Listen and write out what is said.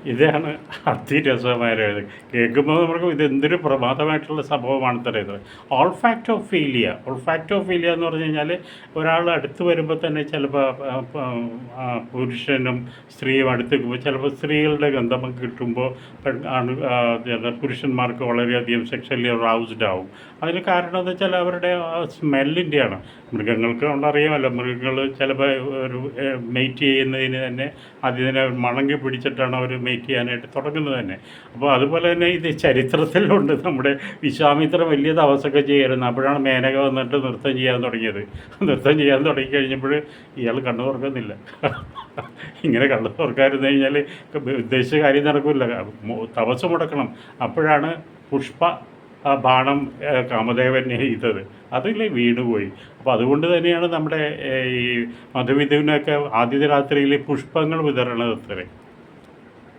ഇതാണ് അതിരസമായത്. കേൾക്കുമ്പോൾ നമുക്ക് ഇതെന്തൊരു പ്രമാദമായിട്ടുള്ള സംഭവമാണ് പറയുന്നത്. ഓൾഫാക്ടോഫീലിയ എന്ന് പറഞ്ഞു കഴിഞ്ഞാൽ ഒരാൾ അടുത്ത് വരുമ്പോൾ തന്നെ ചിലപ്പോൾ പുരുഷനും സ്ത്രീയും അടുത്ത് നിൽക്കുമ്പോൾ ചിലപ്പോൾ സ്ത്രീകളുടെ ഗന്ധം കിട്ടുമ്പോൾ പുരുഷന്മാർക്ക് വളരെയധികം സെക്ഷലി റൗസ്ഡ് ആവും. അതിന് കാരണം എന്ന് വെച്ചാൽ അവരുടെ സ്മെല്ലിൻ്റെയാണ്. മൃഗങ്ങൾക്ക് കൊണ്ടറിയാമല്ലോ, മൃഗങ്ങൾ ചിലപ്പോൾ ഒരു മെയ്റ്റ് ചെയ്യുന്നതിന് തന്നെ അതിനെ മണങ്ങി പിടിച്ചിട്ടാണ് അവർ മെയ്റ്റ് ചെയ്യാനായിട്ട് തുടങ്ങുന്നത് തന്നെ. അപ്പോൾ അതുപോലെ തന്നെ ഇത് ചരിത്രത്തിലുണ്ട്. നമ്മുടെ വിശ്വാമിത്ര വലിയ തപസ്സൊക്കെ ചെയ്യായിരുന്നു. അപ്പോഴാണ് മേനക വന്നിട്ട് നൃത്തം ചെയ്യാൻ തുടങ്ങിയത്. നൃത്തം ചെയ്യാൻ തുടങ്ങിക്കഴിഞ്ഞപ്പോൾ ഇയാൾ കണ്ണു തുറക്കുന്നില്ല. ഇങ്ങനെ കണ്ണു തുറക്കാതിരുന്നു കഴിഞ്ഞാൽ ഉദ്ദേശിച്ച കാര്യം നടക്കില്ല. തപസ് മുടക്കണം. അപ്പോഴാണ് പുഷ്പ ബാണം കാമദേവൻ എഴുതത്. അതിൽ വീണുപോയി. അപ്പോൾ അതുകൊണ്ട് തന്നെയാണ് നമ്മുടെ ഈ മധുവിധുവിനൊക്കെ ആദ്യത്തെ രാത്രിയിൽ പുഷ്പങ്ങൾ വിതരണത് അത്രേ.